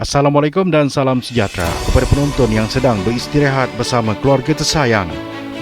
Assalamualaikum dan salam sejahtera kepada penonton yang sedang beristirahat bersama keluarga tersayang.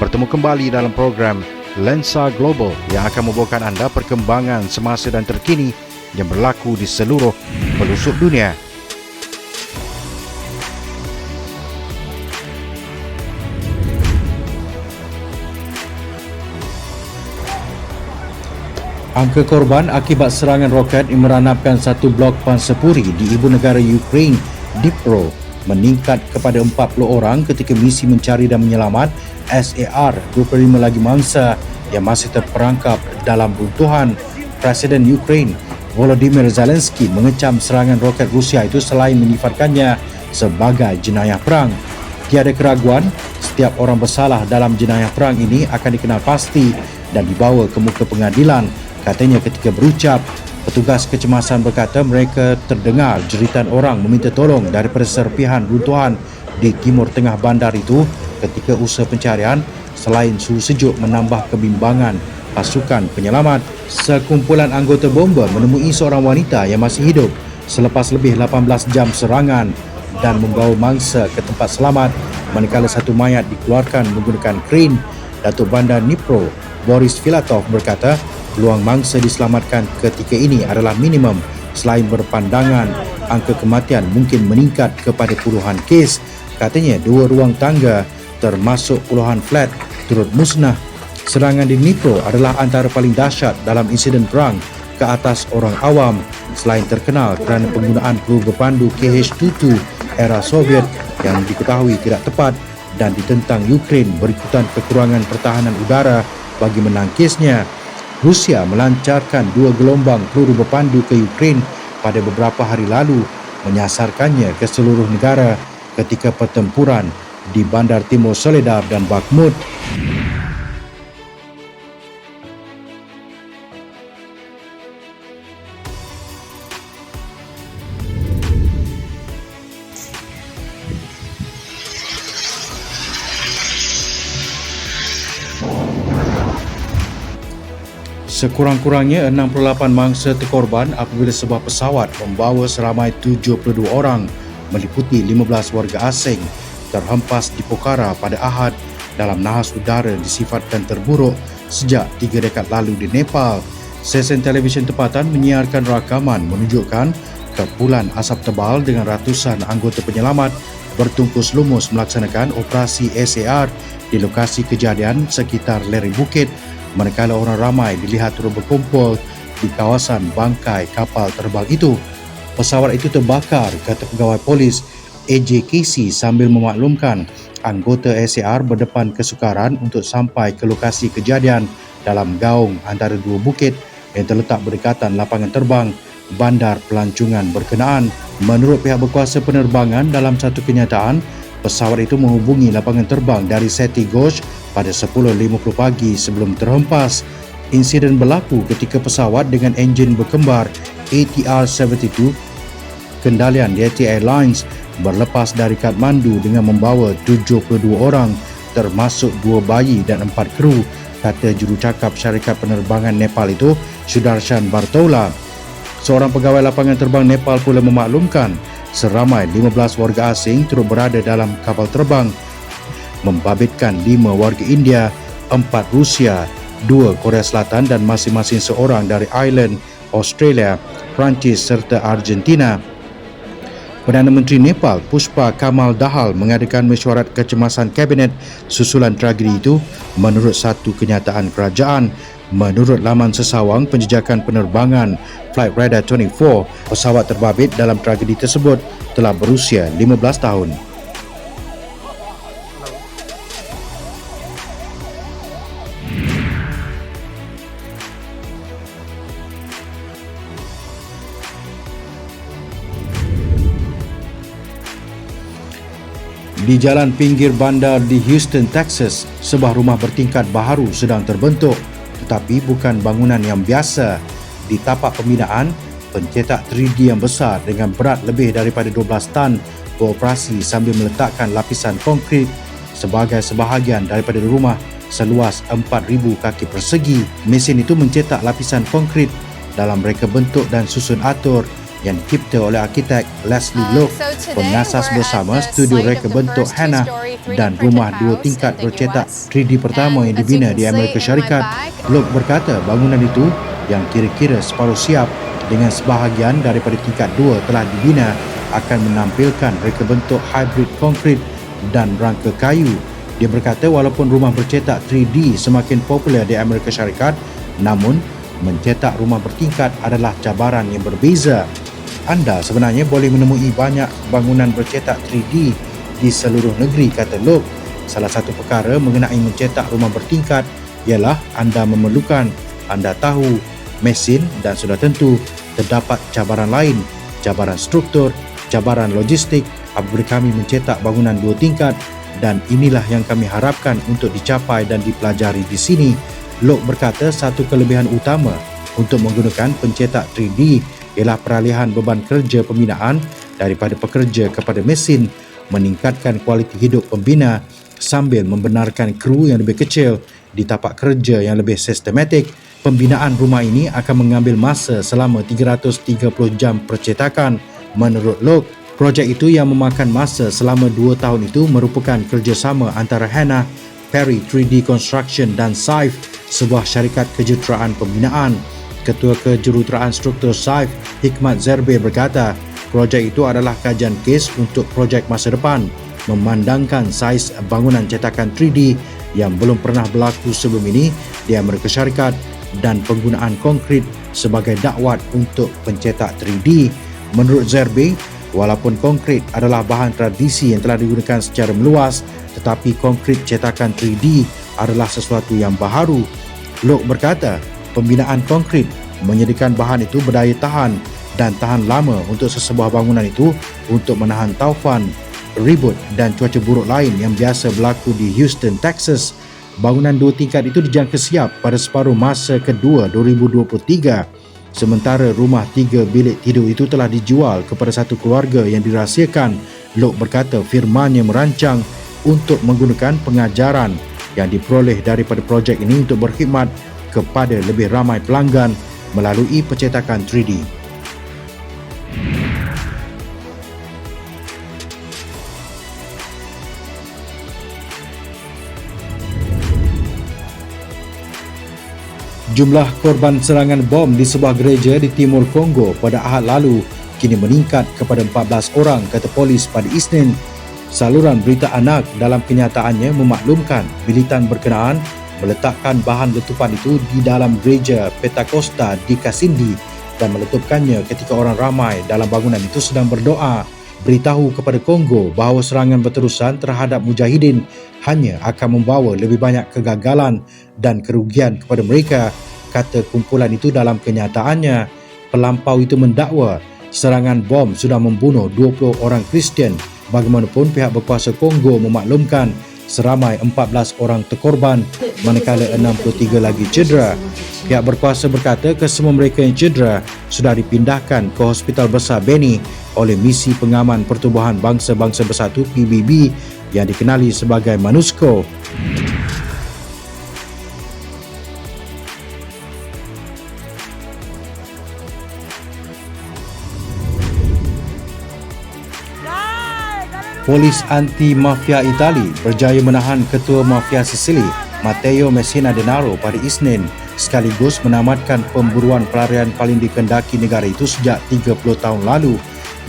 Bertemu kembali dalam program Lensa Global yang akan membawakan anda perkembangan semasa dan terkini yang berlaku di seluruh pelosok dunia. Angka korban akibat serangan roket yang meranapkan satu blok pansapuri di ibu negara Ukraine, Dnipro, meningkat kepada 40 orang ketika misi mencari dan menyelamat SAR 25 lagi mangsa yang masih terperangkap dalam runtuhan. Presiden Ukraine, Volodymyr Zelensky, mengecam serangan roket Rusia itu selain menyifatkannya sebagai jenayah perang. Tiada keraguan, setiap orang bersalah dalam jenayah perang ini akan dikenal pasti dan dibawa ke muka pengadilan, katanya ketika berucap. Petugas kecemasan berkata mereka terdengar jeritan orang meminta tolong daripada serpihan runtuhan di timur tengah bandar itu ketika usaha pencarian selain suhu sejuk menambah kebimbangan pasukan penyelamat. Sekumpulan anggota bomba menemui seorang wanita yang masih hidup selepas lebih 18 jam serangan dan membawa mangsa ke tempat selamat, manakala satu mayat dikeluarkan menggunakan kren. Datuk Bandar Dnipro, Boris Filatov, berkata peluang mangsa diselamatkan ketika ini adalah minimum selain berpandangan angka kematian mungkin meningkat kepada puluhan kes. Katanya dua ruang tangga termasuk puluhan flat turut musnah. Serangan di Dnipro adalah antara paling dahsyat dalam insiden perang ke atas orang awam selain terkenal kerana penggunaan peluru berpandu KH-22 era Soviet yang diketahui tidak tepat dan ditentang Ukraine berikutan kekurangan pertahanan udara bagi menangkisnya. Rusia melancarkan dua gelombang peluru berpandu ke Ukraine pada beberapa hari lalu, menyasarkannya ke seluruh negara ketika pertempuran di bandar timur Soledar dan Bakhmut. Sekurang-kurangnya 68 mangsa terkorban apabila sebuah pesawat membawa seramai 72 orang meliputi 15 warga asing terhempas di Pokhara pada Ahad dalam nahas udara disifatkan terburuk sejak 3 dekad lalu di Nepal. Stesen televisyen tempatan menyiarkan rakaman menunjukkan kepulan asap tebal dengan ratusan anggota penyelamat bertungkus lumus melaksanakan operasi SAR di lokasi kejadian sekitar lereng bukit, manakala orang ramai dilihat turut berkumpul di kawasan bangkai kapal terbang itu. Pesawat itu terbakar, kata pegawai polis AJKC, sambil memaklumkan anggota SAR berdepan kesukaran untuk sampai ke lokasi kejadian dalam gaung antara dua bukit yang terletak berdekatan lapangan terbang bandar pelancongan berkenaan. Menurut pihak berkuasa penerbangan, dalam satu kenyataan, pesawat itu menghubungi lapangan terbang dari Seti Ghosh pada 10.50 pagi sebelum terhempas. Insiden berlaku ketika pesawat dengan enjin berkembar ATR-72 kendalian Yeti Airlines berlepas dari Kathmandu dengan membawa 72 orang termasuk 2 bayi dan 4 kru, kata jurucakap syarikat penerbangan Nepal itu, Sudarshan Bartola. Seorang pegawai lapangan terbang Nepal pula memaklumkan seramai 15 warga asing turut berada dalam kapal terbang, membabitkan 5 warga India, 4 Rusia, 2 Korea Selatan dan masing-masing seorang dari Ireland, Australia, Perancis serta Argentina. Perdana Menteri Nepal, Pushpa Kamal Dahal, mengadakan mesyuarat kecemasan kabinet susulan tragedi itu menurut satu kenyataan kerajaan. Menurut laman sesawang penjejakan penerbangan Flight Radar 24, pesawat terbabit dalam tragedi tersebut telah berusia 15 tahun. Di jalan pinggir bandar di Houston, Texas, sebuah rumah bertingkat baharu sedang terbentuk, tetapi bukan bangunan yang biasa. Di tapak pembinaan, pencetak 3D yang besar dengan berat lebih daripada 12 tan beroperasi sambil meletakkan lapisan konkrit sebagai sebahagian daripada rumah seluas 4,000 kaki persegi. Mesin itu mencetak lapisan konkrit dalam reka bentuk dan susun atur yang dicipta oleh arkitek Leslie Look, pengasas bersama studio reka bentuk Hannah dan rumah 2 tingkat bercetak 3D pertama yang dibina di Amerika Syarikat. Look berkata bangunan itu yang kira-kira separuh siap dengan sebahagian daripada tingkat 2 telah dibina akan menampilkan reka bentuk hybrid konkrit dan rangka kayu. Dia berkata walaupun rumah bercetak 3D semakin popular di Amerika Syarikat, namun mencetak rumah bertingkat adalah cabaran yang berbeza. Anda sebenarnya boleh menemui banyak bangunan bercetak 3D di seluruh negeri, kata Look. Salah satu perkara mengenai mencetak rumah bertingkat ialah anda memerlukan, anda tahu, mesin dan sudah tentu terdapat cabaran lain, cabaran struktur, cabaran logistik apabila kami mencetak bangunan 2 tingkat, dan inilah yang kami harapkan untuk dicapai dan dipelajari di sini. Look berkata satu kelebihan utama untuk menggunakan pencetak 3D ialah peralihan beban kerja pembinaan daripada pekerja kepada mesin, meningkatkan kualiti hidup pembina sambil membenarkan kru yang lebih kecil di tapak kerja yang lebih sistematik. Pembinaan rumah ini akan mengambil masa selama 330 jam percetakan. Menurut Look, projek itu yang memakan masa selama 2 tahun itu merupakan kerjasama antara Hannah, Perry 3D Construction dan SAIF, sebuah syarikat kejuruteraan pembinaan. Ketua Kejuruteraan Struktur SAIF, Hikmat Zerbe berkata, projek itu adalah kajian kes untuk projek masa depan, memandangkan saiz bangunan cetakan 3D yang belum pernah berlaku sebelum ini di Amerika Syarikat dan penggunaan konkrit sebagai dakwat untuk pencetak 3D. Menurut Zerbe, walaupun konkrit adalah bahan tradisi yang telah digunakan secara meluas, tetapi konkrit cetakan 3D adalah sesuatu yang baharu. Look berkata, pembinaan konkrit menyediakan bahan itu berdaya tahan dan tahan lama untuk sesebuah bangunan itu untuk menahan taufan, ribut dan cuaca buruk lain yang biasa berlaku di Houston, Texas. Bangunan 2 tingkat itu dijangka siap pada separuh masa kedua 2023. Sementara rumah 3 bilik tidur itu telah dijual kepada satu keluarga yang dirahsiakan. Look berkata firmanya merancang untuk menggunakan pengajaran yang diperoleh daripada projek ini untuk berkhidmat kepada lebih ramai pelanggan melalui pencetakan 3D. Jumlah korban serangan bom di sebuah gereja di timur Kongo pada Ahad lalu kini meningkat kepada 14 orang, kata polis pada Isnin. Saluran berita anak dalam kenyataannya memaklumkan militan berkenaan meletakkan bahan letupan itu di dalam gereja Pentakosta di Kasindi dan meletupkannya ketika orang ramai dalam bangunan itu sedang berdoa. Beritahu kepada Kongo bahawa serangan berterusan terhadap mujahidin hanya akan membawa lebih banyak kegagalan dan kerugian kepada mereka, kata kumpulan itu dalam kenyataannya. Pelampau itu mendakwa serangan bom sudah membunuh 20 orang Kristian. Bagaimanapun, pihak berkuasa Kongo memaklumkan seramai 14 orang terkorban manakala 63 lagi cedera. Pihak berkuasa berkata kesemua mereka yang cedera sudah dipindahkan ke Hospital Besar Beni oleh Misi Pengaman Pertubuhan Bangsa-Bangsa Bersatu PBB yang dikenali sebagai MONUSCO. Polis anti-mafia Itali berjaya menahan ketua mafia Sicily, Matteo Messina Denaro pada Isnin, sekaligus menamatkan pemburuan pelarian paling dikendaki negara itu sejak 30 tahun lalu.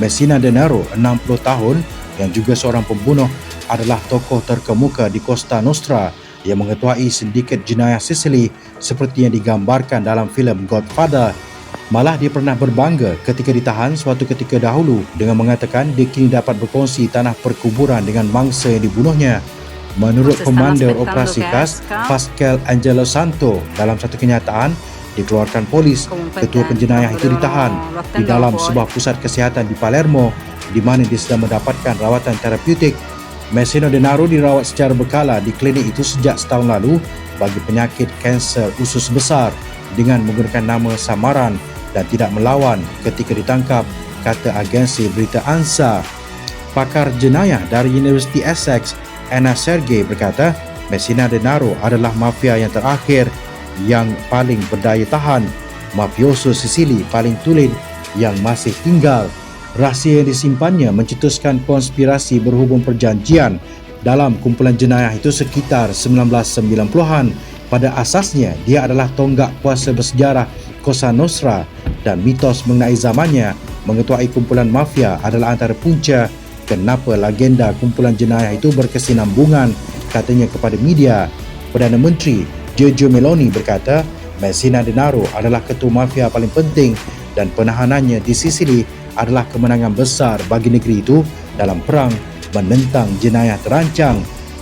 Messina Denaro, 60 tahun, yang juga seorang pembunuh, adalah tokoh terkemuka di Costa Nostra yang mengetuai sindiket jenayah Sicily seperti yang digambarkan dalam filem Godfather. Malah dia pernah berbangga ketika ditahan suatu ketika dahulu dengan mengatakan dia kini dapat berkongsi tanah perkuburan dengan mangsa yang dibunuhnya. Menurut Komander Operasi KAS, Pascal Angelo Santo, dalam satu kenyataan dikeluarkan polis, ketua penjenayah itu ditahan di dalam sebuah pusat kesihatan di Palermo di mana dia sedang mendapatkan rawatan terapeutik. Messina Denaro dirawat secara berkala di klinik itu sejak setahun lalu bagi penyakit kanser usus besar dengan menggunakan nama samaran dan tidak melawan ketika ditangkap, kata agensi berita ANSA. Pakar jenayah dari Universiti Essex, Anna Sergey, berkata Messina Denaro adalah mafia yang terakhir yang paling berdaya tahan. Mafioso Sicily paling tulen yang masih tinggal. Rahsia yang disimpannya mencetuskan konspirasi berhubung perjanjian dalam kumpulan jenayah itu sekitar 1990-an. Pada asasnya, dia adalah tonggak kuasa bersejarah Cosa Nostra dan mitos mengenai zamannya mengetuai kumpulan mafia adalah antara punca kenapa legenda kumpulan jenayah itu berkesinambungan, katanya kepada media. Perdana Menteri Giorgia Meloni berkata, Messina Denaro adalah ketua mafia paling penting dan penahanannya di Sisili adalah kemenangan besar bagi negeri itu dalam perang menentang jenayah terancang.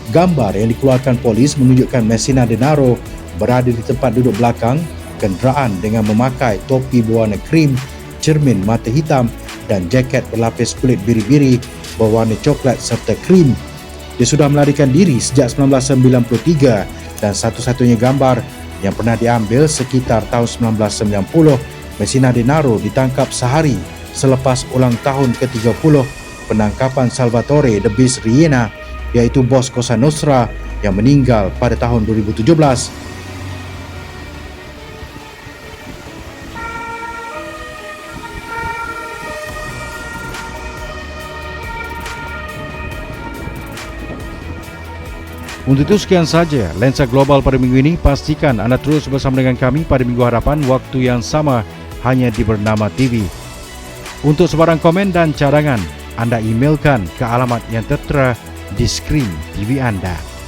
Gambar yang dikeluarkan polis menunjukkan Messina Denaro berada di tempat duduk belakang kenderaan dengan memakai topi berwarna krim, cermin mata hitam dan jaket berlapis kulit biri-biri berwarna coklat serta krim. Dia sudah melarikan diri sejak 1993 dan satu-satunya gambar yang pernah diambil sekitar tahun 1990, Messina Denaro ditangkap sehari selepas ulang tahun ke-30 penangkapan Salvatore The Beast Riena, iaitu bos Cosa Nostra yang meninggal pada tahun 2017. Untuk itu sekian saja Lensa Global pada minggu ini. Pastikan anda terus bersama dengan kami pada minggu hadapan waktu yang sama hanya di Bernama TV. Untuk sebarang komen dan cadangan, anda emailkan ke alamat yang tertera di skrin TV anda.